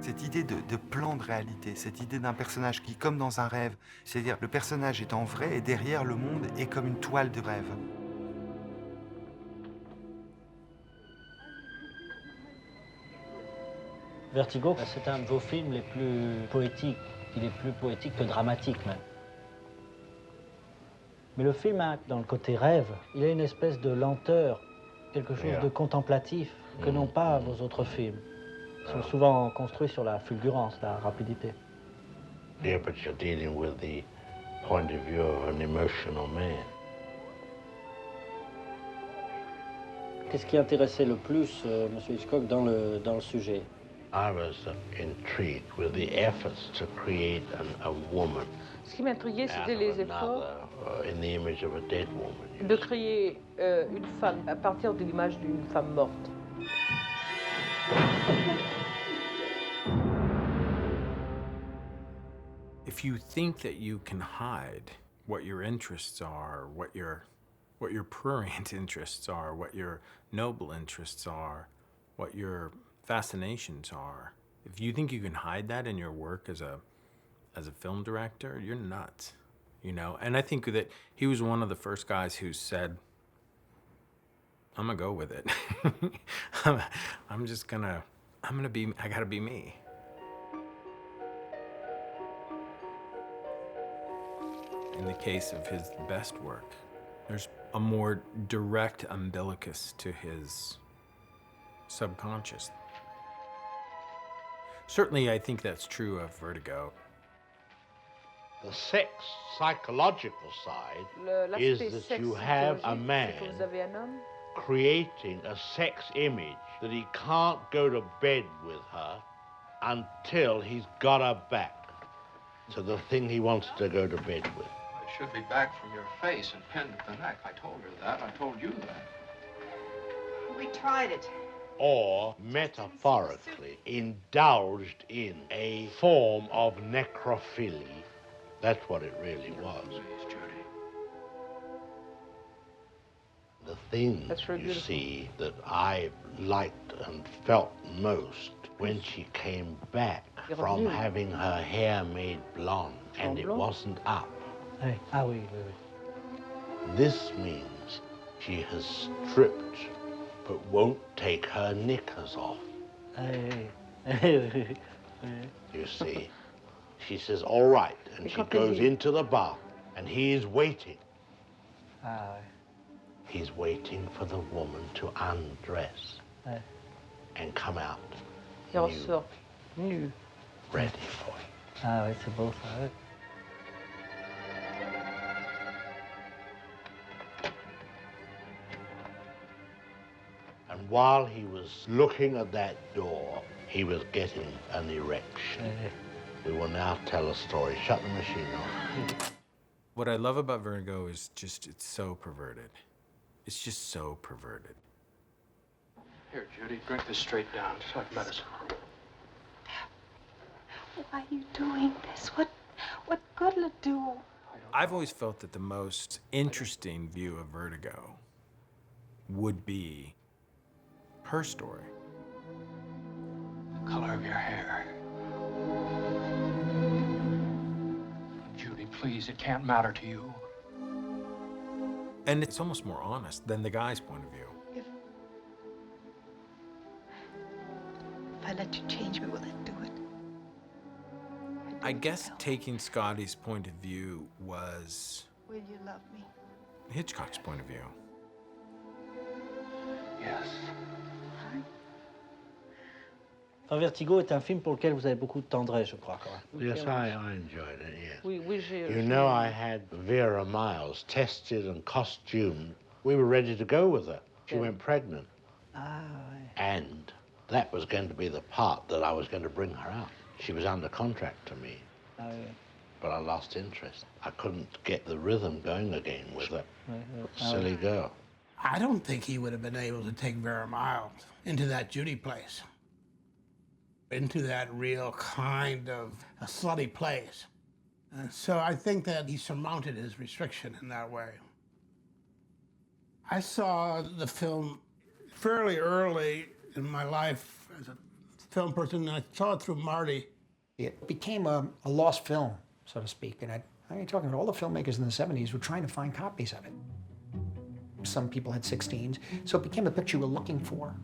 Cette idée de plan de réalité, cette idée d'un personnage qui, comme dans un rêve, c'est-à-dire le personnage étant vrai et derrière le monde est comme une toile de rêve. Vertigo, c'est un de vos films les plus poétiques. Il est plus poétique que dramatique même. Mais le film a, dans le côté rêve, il a une espèce de lenteur, quelque chose de contemplatif que n'ont pas vos autres films. Ils sont souvent construits sur la fulgurance, la rapidité. Yeah, but you're dealing with the point of view of an emotional man. Qu'est-ce qui intéressait le plus M. Hitchcock dans le sujet? I was intrigued with the efforts to create a woman. Ce qui m'intriguait, c'était les efforts In the image of a dead woman. de créer une femme à partir de l'image d'une femme morte. If you think that you can hide what your interests are, what your prurient interests are, what your noble interests are, what your fascinations are, if you think you can hide that in your work as a film director, you're nuts, you know? And I think that he was one of the first guys who said, I'm gonna go with it. I gotta be me. In the case of his best work, there's a more direct umbilicus to his subconscious. Certainly, I think that's true of Vertigo. The sex psychological side is that you have a man creating a sex image that he can't go to bed with her until he's got her back to the thing he wants to go to bed with. It should be back from your face and pinned at the neck. I told her that. I told you that. We tried it. Or, metaphorically, indulged in a form of necrophilia. That's what it really was. Please, Judy. The thing, you see, that I liked and felt most when she came back from having her hair made blonde and it wasn't up. Ah oui, oui, oui. This means she has stripped but won't take her knickers off. You see, she says, all right, and she goes into the bath, and he is waiting. Ah oui. He's waiting for the woman to undress and come out Il ressort nu. ready for him. Ah oui, c'est beau ça. Ouais. And while he was looking at that door, he was getting an erection. We will now tell a story. Shut the machine off. What I love about Vertigo is just, it's so perverted. It's just so perverted. Here, Judy, drink this straight down, just like medicine. Why are you doing this? What good will it do? I've always felt that the most interesting view of Vertigo would be her story. The color of your hair. Judy, please, it can't matter to you. And it's almost more honest than the guy's point of view. If I let you change me, will it do it? I guess taking Scotty's point of view was Will you love me? Hitchcock's point of view. Yes. Enfin, Vertigo est un film pour lequel vous avez beaucoup de tendresse, je crois. Quand même. Yes, I enjoyed it, yes. Oui, You know, I had Vera Miles tested and costumed. We were ready to go with her. She went pregnant. Ah ouais. And that was going to be the part that I was going to bring her out. She was under contract to me. Ah oui. But I lost interest. I couldn't get the rhythm going again with her. Silly girl. I don't think he would have been able to take Vera Miles into that Judy place, into that real kind of a slutty place. So I think that he surmounted his restriction in that way. I saw the film fairly early in my life as a film person, and I saw it through Marty. It became a lost film, so to speak, and I'm talking about all the filmmakers in the 70s were trying to find copies of it. Some people had 16s, so it became a picture we were looking for.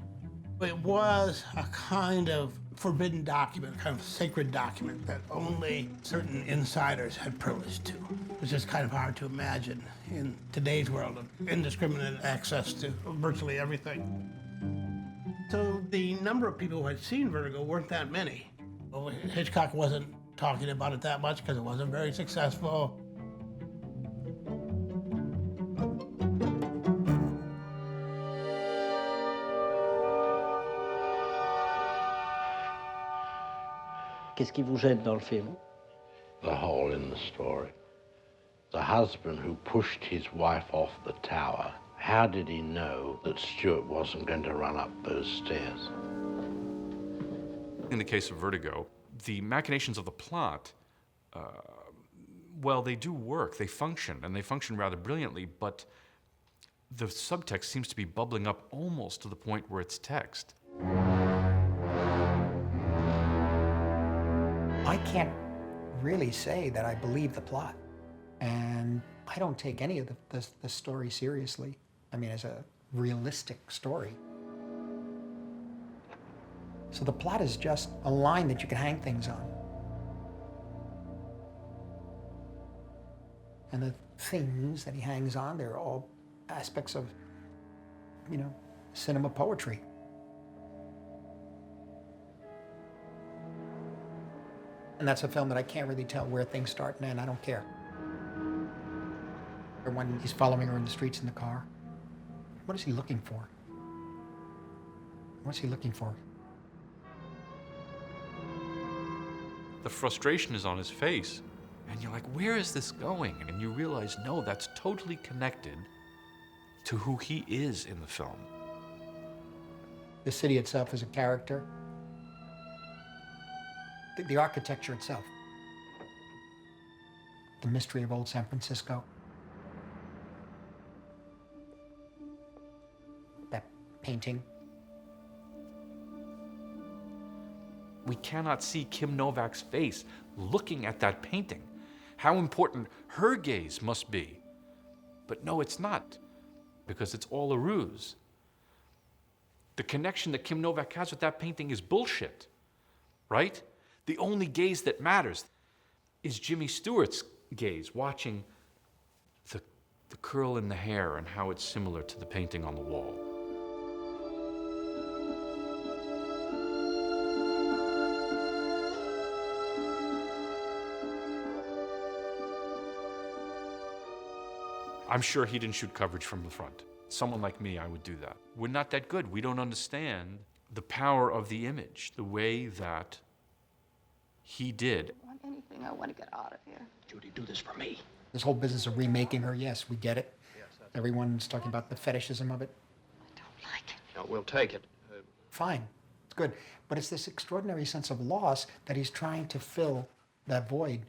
It was a kind of forbidden document, kind of sacred document that only certain insiders had privilege to. It's just kind of hard to imagine in today's world of indiscriminate access to virtually everything. So the number of people who had seen Vertigo weren't that many. Well, Hitchcock wasn't talking about it that much because it wasn't very successful. Qu'est-ce qui vous gêne dans le film? The hole in the story. The husband who pushed his wife off the tower, how did he know that Stuart wasn't going to run up those stairs? In the case of Vertigo, the machinations of the plot, well, they do work, they function, and they function rather brilliantly, but the subtext seems to be bubbling up almost to the point where it's text. I can't really say that I believe the plot, and I don't take any of the story seriously. I mean, as a realistic story. So the plot is just a line that you can hang things on. And the things that he hangs on, they're all aspects of, you know, cinema poetry. And that's a film that I can't really tell where things start and end. I don't care. Or when he's following her in the streets in the car, what is he looking for? What's he looking for? The frustration is on his face, and you're like, where is this going? And you realize, no, that's totally connected to who he is in the film. The city itself is a character. The architecture itself. The mystery of old San Francisco. That painting. We cannot see Kim Novak's face looking at that painting. How important her gaze must be. But no, it's not, because it's all a ruse. The connection that Kim Novak has with that painting is bullshit, right? The only gaze that matters is Jimmy Stewart's gaze, watching the curl in the hair and how it's similar to the painting on the wall. I'm sure he didn't shoot coverage from the front. Someone like me, I would do that. We're not that good. We don't understand the power of the image, the way that he did. I want anything. I want to get out of here. Judy, do this for me. This whole business of remaking her, yes, we get it. Everyone's talking about the fetishism of it. I don't like it. No, we'll take it. Fine, it's good. But it's this extraordinary sense of loss that he's trying to fill that void.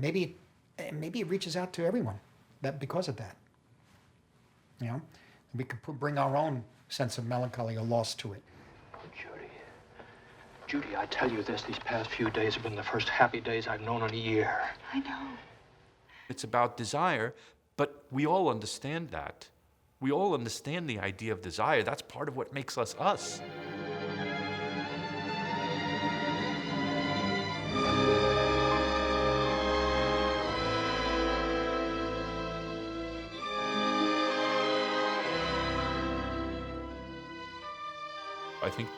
Maybe it reaches out to everyone because of that. You know, we could bring our own sense of melancholy or loss to it. Judy, I tell you this, these past few days have been the first happy days I've known in a year. I know. It's about desire, but we all understand that. We all understand the idea of desire. That's part of what makes us us. I think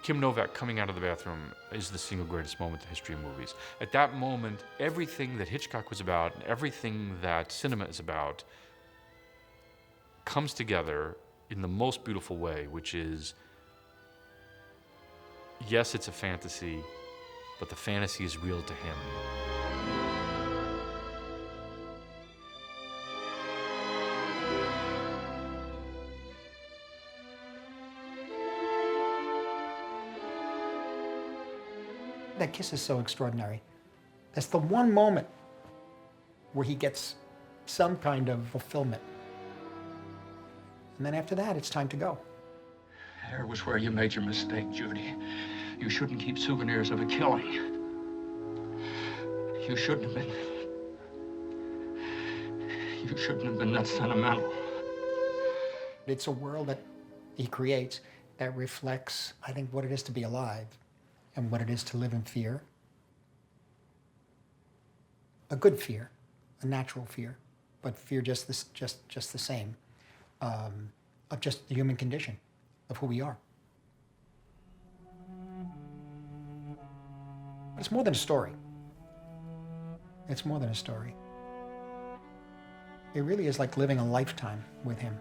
Kim Novak coming out of the bathroom is the single greatest moment in the history of movies. At that moment, everything that Hitchcock was about and everything that cinema is about comes together in the most beautiful way, which is, yes, it's a fantasy, but the fantasy is real to him. That kiss is so extraordinary. That's the one moment where he gets some kind of fulfillment. And then after that, it's time to go. There was where you made your mistake, Judy. You shouldn't keep souvenirs of a killing. You shouldn't have been. You shouldn't have been that sentimental. It's a world that he creates that reflects, I think, what it is to be alive and what it is to live in fear. A good fear, a natural fear, but fear just the same, of just the human condition, of who we are. But it's more than a story. It's more than a story. It really is like living a lifetime with him.